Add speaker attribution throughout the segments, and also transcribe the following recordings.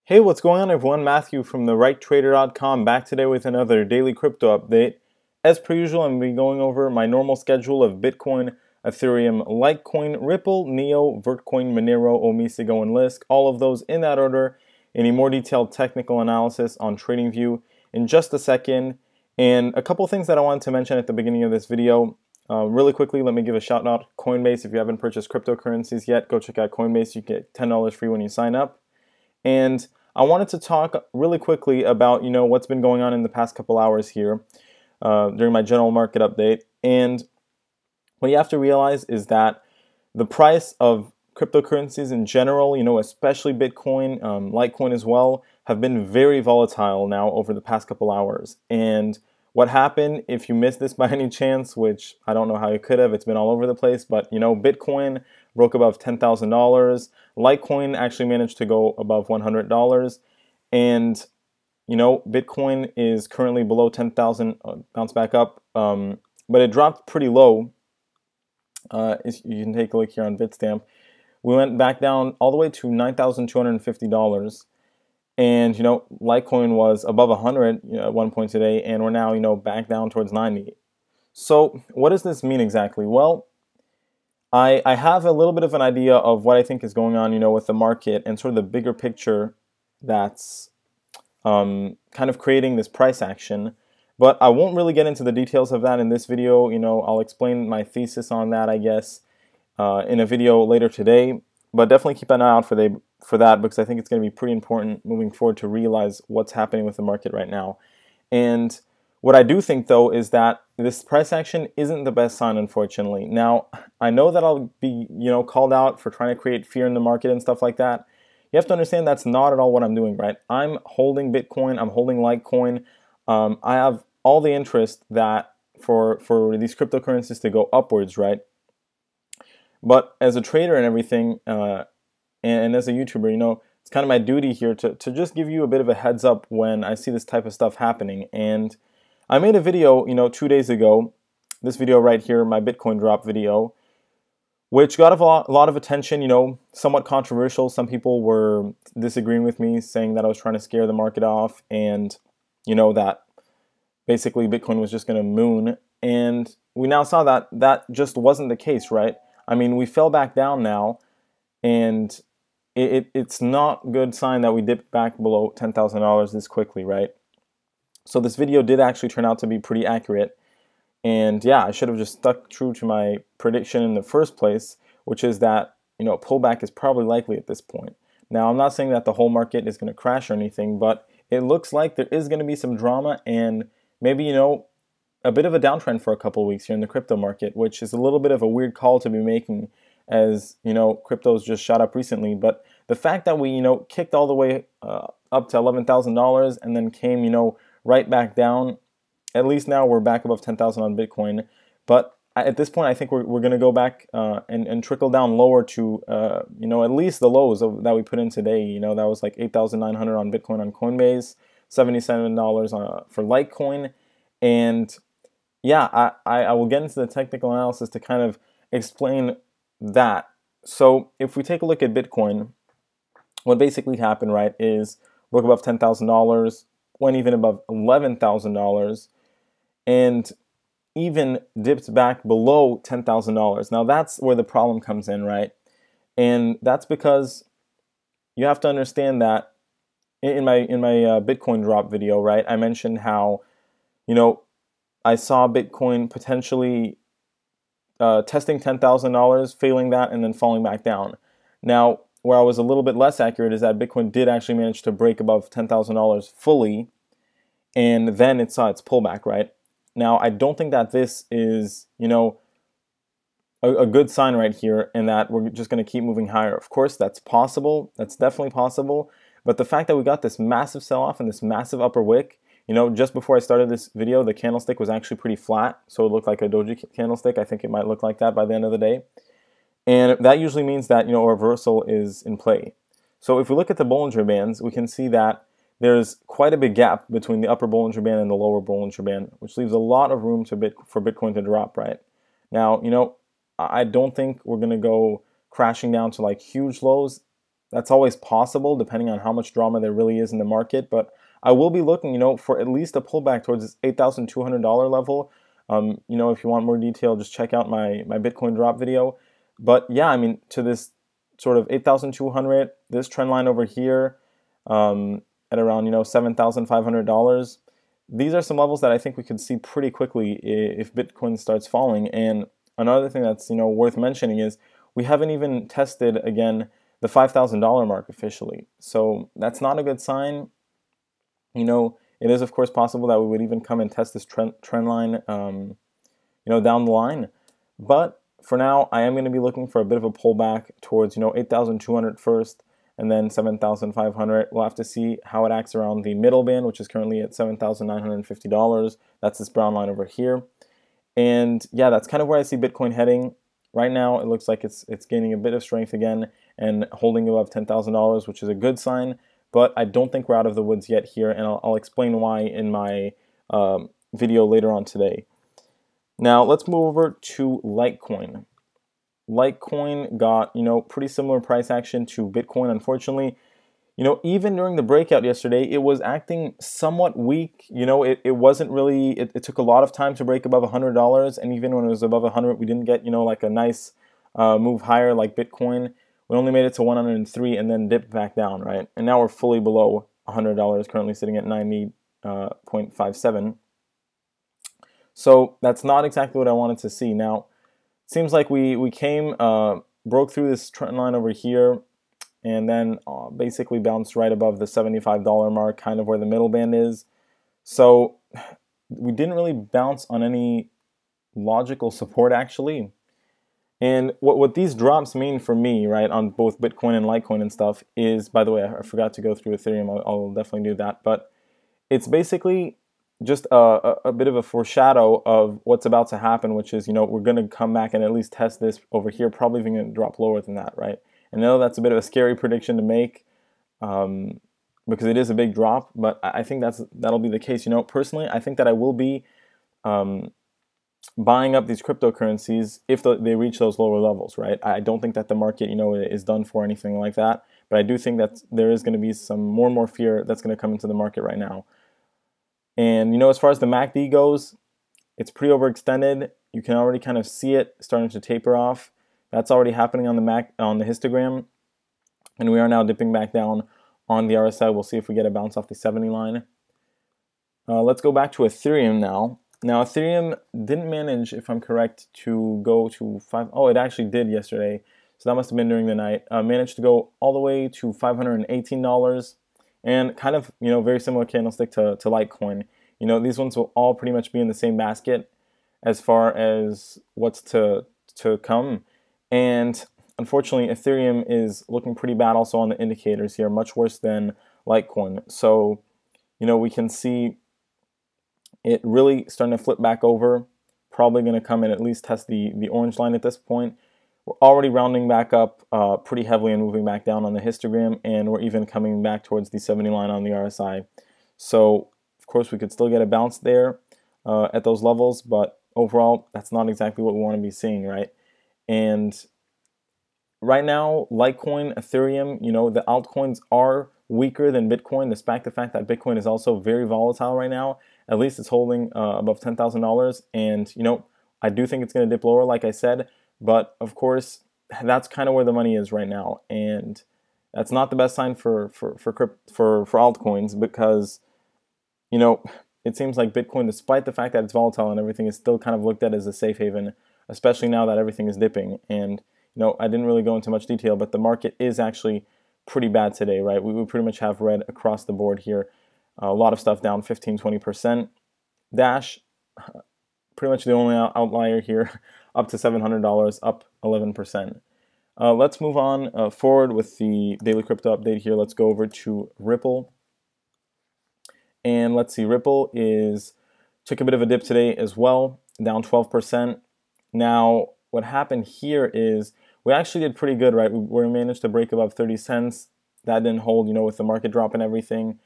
Speaker 1: Hey, what's going on everyone? Matthew from therighttrader.com back today with another daily crypto update. As per usual, I'm going to be going over my normal schedule of Bitcoin, Ethereum, Litecoin, Ripple, Neo, Vertcoin, Monero, Omisego, and Lisk, all of those in that order. Any more detailed technical analysis on TradingView in just a second. And a couple things that I wanted to mention at the beginning of this video. Really quickly, let me give a shout out to Coinbase. If you haven't purchased cryptocurrencies yet, go check out Coinbase. You get $10 free when you sign up. And I wanted to talk really quickly about, what's been going on in the past couple hours here during my general market update. And what you have to realize is that the price of cryptocurrencies in general, especially Bitcoin, Litecoin as well, have been very volatile now over the past couple hours. And what happened, if you missed this by any chance, which I don't know how you could have, it's been all over the place, but Bitcoin broke above $10,000. Litecoin actually managed to go above $100. And, Bitcoin is currently below 10,000, bounced back up, but it dropped pretty low. You can take a look here on Bitstamp. We went back down all the way to $9,250. And, Litecoin was above 100 at one point today, and we're now, back down towards 90. So what does this mean exactly? Well, I have a little bit of an idea of what I think is going on, with the market and sort of the bigger picture that's kind of creating this price action. But I won't really get into the details of that in this video. I'll explain my thesis on that, I guess, in a video later today. But definitely keep an eye out for that because I think it's going to be pretty important moving forward to realize what's happening with the market right now. And what I do think, though, is that this price action isn't the best sign, unfortunately. Now, I know that I'll be, called out for trying to create fear in the market and stuff like that. You have to understand that's not at all what I'm doing, right? I'm holding Bitcoin. I'm holding Litecoin. I have all the interest that for these cryptocurrencies to go upwards, right? But as a trader and everything, and as a YouTuber, it's kind of my duty here to just give you a bit of a heads up when I see this type of stuff happening. And I made a video, 2 days ago, this video right here, my Bitcoin drop video, which got a lot of attention, somewhat controversial. Some people were disagreeing with me, saying that I was trying to scare the market off and, that basically Bitcoin was just going to moon. And we now saw that that just wasn't the case, right? I mean, we fell back down now, and it's not a good sign that we dipped back below $10,000 this quickly, right? So this video did actually turn out to be pretty accurate. And yeah, I should have just stuck true to my prediction in the first place, which is that, pullback is probably likely at this point. Now, I'm not saying that the whole market is going to crash or anything, but it looks like there is going to be some drama and maybe, a bit of a downtrend for a couple of weeks here in the crypto market, which is a little bit of a weird call to be making as, crypto's just shot up recently. But the fact that we, kicked all the way up to $11,000 and then came, right back down, at least now we're back above 10,000 on Bitcoin. But at this point, I think we're going to go back and trickle down lower to, at least the lows that we put in today. That was like 8,900 on Bitcoin on Coinbase, $77 for Litecoin. And yeah, I will get into the technical analysis to kind of explain that. So if we take a look at Bitcoin, what basically happened, right, is broke above $10,000, went even above $11,000, and even dipped back below $10,000. Now that's where the problem comes in, right? And that's because you have to understand that in my Bitcoin drop video, right, I mentioned how, I saw Bitcoin potentially testing $10,000, failing that, and then falling back down. Now, where I was a little bit less accurate is that Bitcoin did actually manage to break above $10,000 fully, and then it saw its pullback, right? Now, I don't think that this is, a good sign right here, and that we're just going to keep moving higher. Of course, that's possible. That's definitely possible. But the fact that we got this massive sell-off and this massive upper wick, just before I started this video, the candlestick was actually pretty flat, so it looked like a doji candlestick. I think it might look like that by the end of the day. And that usually means that, a reversal is in play. So if we look at the Bollinger Bands, we can see that there's quite a big gap between the upper Bollinger Band and the lower Bollinger Band, which leaves a lot of room for Bitcoin to drop, right? Now, I don't think we're going to go crashing down to like huge lows That's always possible depending on how much drama there really is in the market, but I will be looking, for at least a pullback towards this $8,200 level. If you want more detail, just check out my Bitcoin drop video. But yeah, I mean, to this sort of 8,200, this trend line over here at around, $7,500. These are some levels that I think we could see pretty quickly if Bitcoin starts falling. And another thing that's, worth mentioning is we haven't even tested, again, the $5,000 mark officially. So that's not a good sign. It is, of course, possible that we would even come and test this trend line, down the line. But for now, I am going to be looking for a bit of a pullback towards, 8,200 first, and then 7,500. We'll have to see how it acts around the middle band, which is currently at $7,950. That's this brown line over here. And yeah, that's kind of where I see Bitcoin heading. Right now, it looks like it's gaining a bit of strength again and holding above $10,000, which is a good sign. But I don't think we're out of the woods yet here, and I'll explain why in my video later on today. Now, let's move over to Litecoin. Litecoin got, pretty similar price action to Bitcoin. Unfortunately, even during the breakout yesterday, it was acting somewhat weak. It wasn't really, it took a lot of time to break above $100, and even when it was above 100, we didn't get, like a nice move higher like Bitcoin. We only made it to 103 and then dipped back down, right? And now we're fully below $100, currently sitting at 90.57. So that's not exactly what I wanted to see. Now, it seems like we came, broke through this trend line over here, and then basically bounced right above the $75 mark, kind of where the middle band is. So we didn't really bounce on any logical support, actually. And what these drops mean for me, right, on both Bitcoin and Litecoin and stuff is, by the way, I forgot to go through Ethereum. I'll definitely do that. But it's basically just a bit of a foreshadow of what's about to happen, which is, we're going to come back and at least test this over here, probably even going to drop lower than that, right? And I know that's a bit of a scary prediction to make because it is a big drop, but I think that'll be the case. Personally, I think that I will be buying up these cryptocurrencies if they reach those lower levels, right? I don't think that the market, is done for anything like that, but I do think that there is going to be some more and more fear that's going to come into the market right now. And, as far as the MACD goes, it's pretty overextended. You can already kind of see it starting to taper off. That's already happening on the histogram, and we are now dipping back down on the RSI. We'll see if we get a bounce off the 70 line. Let's go back to Ethereum now. Now, Ethereum didn't manage, if I'm correct, to go to it actually did yesterday, so that must have been during the night. Managed to go all the way to $518, and kind of, very similar candlestick to Litecoin. These ones will all pretty much be in the same basket as far as what's to come. And unfortunately, Ethereum is looking pretty bad also on the indicators here, much worse than Litecoin. So, we can see it really starting to flip back over, probably going to come and at least test the orange line at this point. We're already rounding back up pretty heavily and moving back down on the histogram, and we're even coming back towards the 70 line on the RSI. So, of course, we could still get a bounce there at those levels, but overall, that's not exactly what we want to be seeing, right? And right now, Litecoin, Ethereum, the altcoins are weaker than Bitcoin, despite the fact that Bitcoin is also very volatile right now. At least it's holding above $10,000, and I do think it's going to dip lower, like I said. But of course, that's kind of where the money is right now, and that's not the best sign for altcoins because it seems like Bitcoin, despite the fact that it's volatile and everything, is still kind of looked at as a safe haven, especially now that everything is dipping. And I didn't really go into much detail, but the market is actually pretty bad today, right? We pretty much have red across the board here. A lot of stuff down 15-20%. Dash, pretty much the only outlier here, up to $700, up 11%. Let's move on forward with the daily crypto update here. Let's go over to Ripple. And let's see, Ripple took a bit of a dip today as well, down 12%. Now, what happened here is we actually did pretty good, right? We managed to break above 30 cents. That didn't hold, with the market drop and everything.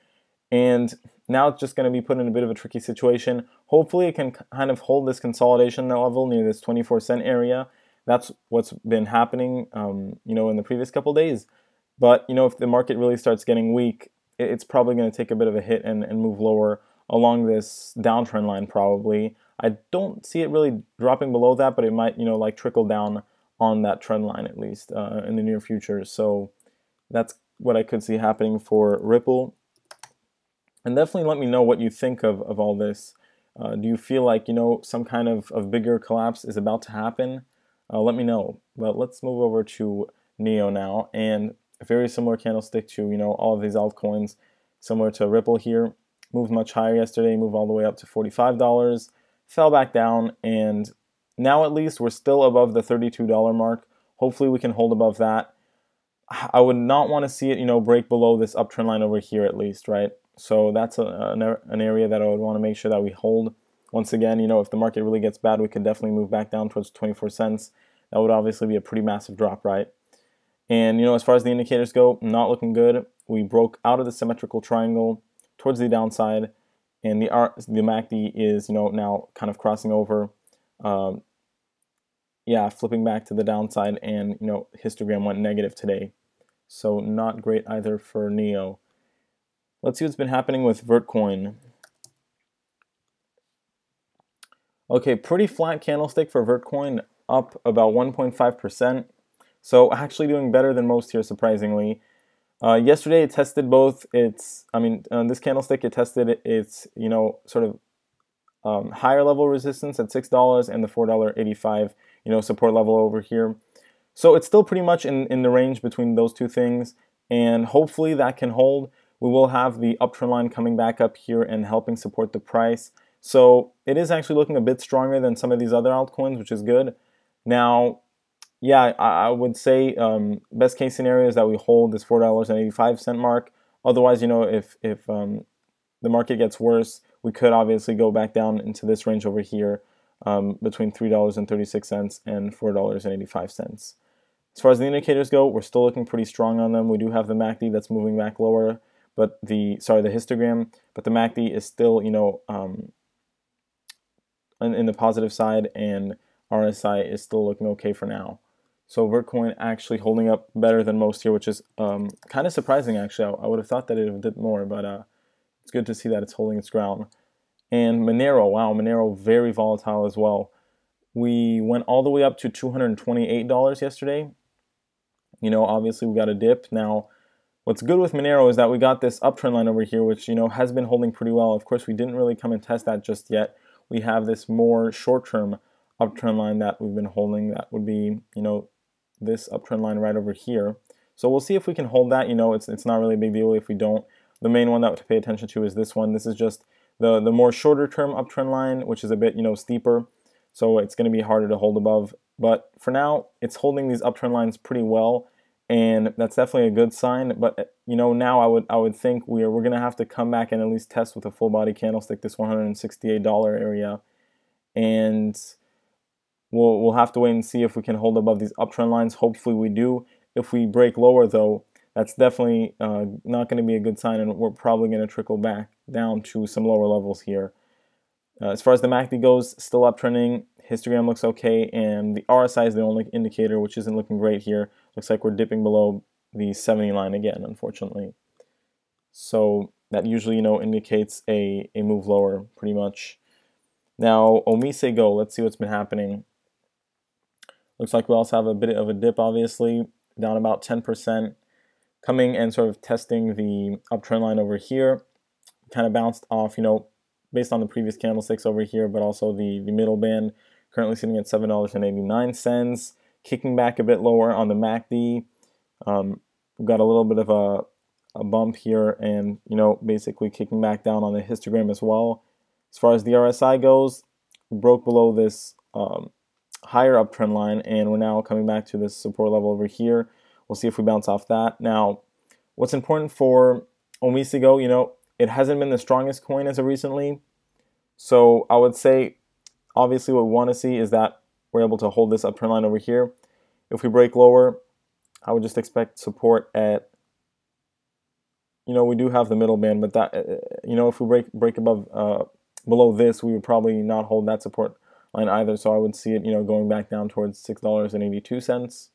Speaker 1: And now it's just going to be put in a bit of a tricky situation. Hopefully it can kind of hold this consolidation level near this 24-cent area. That's what's been happening, in the previous couple days. But, if the market really starts getting weak, it's probably going to take a bit of a hit and move lower along this downtrend line probably. I don't see it really dropping below that, but it might, like trickle down on that trend line at least in the near future. So that's what I could see happening for Ripple. And definitely let me know what you think of all this. Do you feel like, some kind of bigger collapse is about to happen? Let me know. But let's move over to NEO now. And a very similar candlestick to, all of these altcoins, similar to Ripple here. Moved much higher yesterday, moved all the way up to $45, fell back down, and now at least we're still above the $32 mark. Hopefully we can hold above that. I would not want to see it, break below this uptrend line over here at least, right? So that's an area that I would want to make sure that we hold. Once again, if the market really gets bad, we could definitely move back down towards 24 cents. That would obviously be a pretty massive drop, right? And, as far as the indicators go, not looking good. We broke out of the symmetrical triangle towards the downside, and the MACD is, now kind of crossing over. Flipping back to the downside, and, histogram went negative today. So not great either for NEO. Let's see what's been happening with Vertcoin. Okay, pretty flat candlestick for Vertcoin, up about 1.5%. So actually doing better than most here, surprisingly. Yesterday it tested both its, this candlestick, it tested its, sort of higher level resistance at $6 and the $4.85, support level over here. So it's still pretty much in the range between those two things, and hopefully that can hold. We will have the uptrend line coming back up here and helping support the price. So it is actually looking a bit stronger than some of these other altcoins, which is good. Now, yeah, I would say best case scenario is that we hold this $4.85 mark. Otherwise, if the market gets worse, we could obviously go back down into this range over here between $3.36 and $4.85. As far as the indicators go, we're still looking pretty strong on them. We do have the MACD that's moving back lower, but the histogram, but the MACD is still, in the positive side, and RSI is still looking okay for now. So Vertcoin actually holding up better than most here, which is kind of surprising actually. I would have thought that it would have dipped more, but it's good to see that it's holding its ground. And Monero, wow, Monero very volatile as well. We went all the way up to $228 yesterday. Obviously we got a dip. Now, what's good with Monero is that we got this uptrend line over here, which, has been holding pretty well. Of course, we didn't really come and test that just yet. We have this more short-term uptrend line that we've been holding. That would be, this uptrend line right over here. So we'll see if we can hold that. It's not really a big deal if we don't. The main one that to pay attention to is this one. This is just the more shorter-term uptrend line, which is a bit, steeper. So it's going to be harder to hold above. But for now, it's holding these uptrend lines pretty well, and that's definitely a good sign. But now I would think we're going to have to come back and at least test with a full body candlestick this $168 area, and we'll have to wait and see if we can hold above these uptrend lines. Hopefully we do. If we break lower though, that's definitely not going to be a good sign, and we're probably going to trickle back down to some lower levels here. As far as the MACD goes, still uptrending. Histogram looks okay, and the RSI is the only indicator, which isn't looking great here. Looks like we're dipping below the 70 line again, unfortunately. So that usually, indicates a move lower, pretty much. Now, Omise Go, let's see what's been happening. Looks like we also have a bit of a dip, obviously, down about 10%, coming and sort of testing the uptrend line over here. Kind of bounced off, based on the previous candlesticks over here, but also the middle band, currently sitting at $7.89, kicking back a bit lower on the MACD. We've got a little bit of a bump here, and basically kicking back down on the histogram as well. As far as the RSI goes, we broke below this higher uptrend line, and we're now coming back to this support level over here. We'll see if we bounce off that. Now, what's important for Omise Go, it hasn't been the strongest coin as of recently. So I would say, obviously what we want to see is that we're able to hold this uptrend line over here. If we break lower, I would just expect support at, we do have the middle band, but that, if we break above, below this, we would probably not hold that support line either. So I would see it, going back down towards $6.82.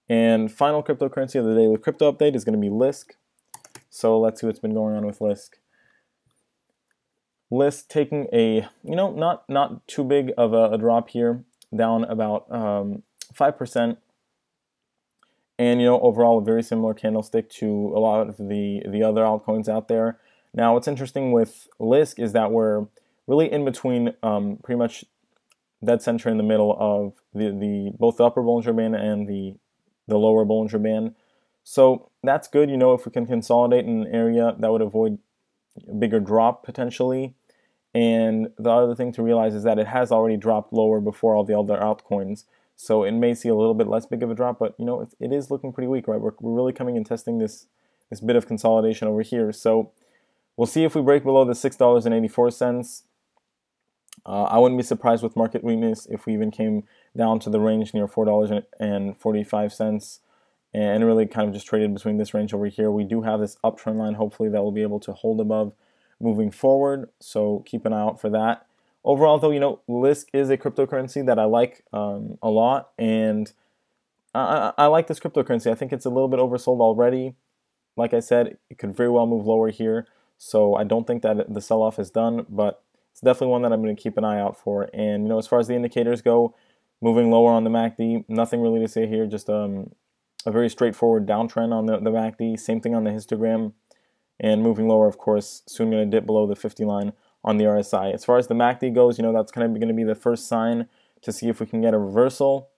Speaker 1: And final cryptocurrency of the daily crypto update is going to be Lisk. So let's see what's been going on with Lisk. Lisk taking a, not too big of a drop here, down about 5%. And overall a very similar candlestick to a lot of the other altcoins out there. Now what's interesting with Lisk is that we're really in between, pretty much dead center in the middle of both the upper Bollinger Band and the lower Bollinger Band. So that's good, if we can consolidate in an area that would avoid a bigger drop potentially. And the other thing to realize is that it has already dropped lower before all the other altcoins. So it may see a little bit less big of a drop, but it is looking pretty weak, right? We're really coming and testing this bit of consolidation over here. So we'll see if we break below the $6.84. I wouldn't be surprised with market weakness if we even came down to the range near $4.45 and really kind of just traded between this range over here. We do have this uptrend line, hopefully, that will be able to hold above moving forward, so keep an eye out for that. Overall, though, Lisk is a cryptocurrency that I like a lot, and I like this cryptocurrency. I think it's a little bit oversold already. Like I said, it could very well move lower here, so I don't think that the sell-off is done, but it's definitely one that I'm going to keep an eye out for. And, as far as the indicators go, moving lower on the MACD, nothing really to say here, just a very straightforward downtrend on the MACD, same thing on the histogram, and moving lower, of course, soon going to dip below the 50 line on the RSI. As far as the MACD goes, that's kind of going to be the first sign to see if we can get a reversal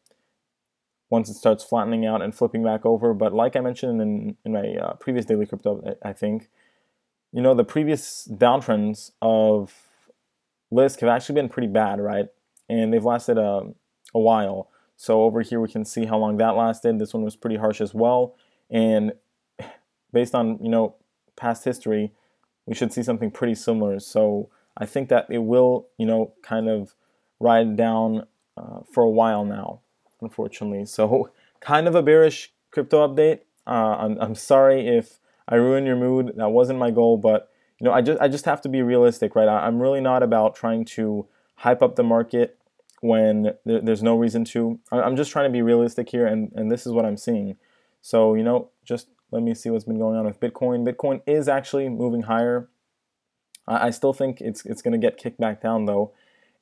Speaker 1: once it starts flattening out and flipping back over. But like I mentioned in my previous daily crypto, I think, the previous downtrends of Lisk have actually been pretty bad, right? And they've lasted a while. So over here we can see how long that lasted. This one was pretty harsh as well. And based on, past history, we should see something pretty similar. So I think that it will, kind of ride down for a while now, unfortunately. So kind of a bearish crypto update. I'm sorry if I ruined your mood. That wasn't my goal, but I just have to be realistic, right? I'm really not about trying to hype up the market when there's no reason to. I'm just trying to be realistic here, and this is what I'm seeing. So, just let me see what's been going on with Bitcoin. Bitcoin is actually moving higher. I still think it's going to get kicked back down, though.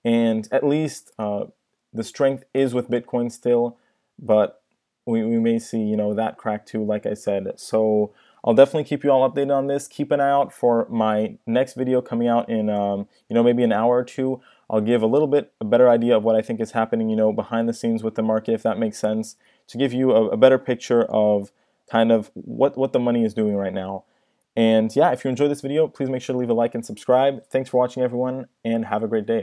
Speaker 1: And at least the strength is with Bitcoin still, but we may see, that crack too, like I said. So I'll definitely keep you all updated on this. Keep an eye out for my next video coming out in, maybe an hour or two. I'll give a little bit a better idea of what I think is happening, behind the scenes with the market, if that makes sense, to give you a better picture of kind of what the money is doing right now. And yeah, if you enjoyed this video, please make sure to leave a like and subscribe. Thanks for watching, everyone, and have a great day.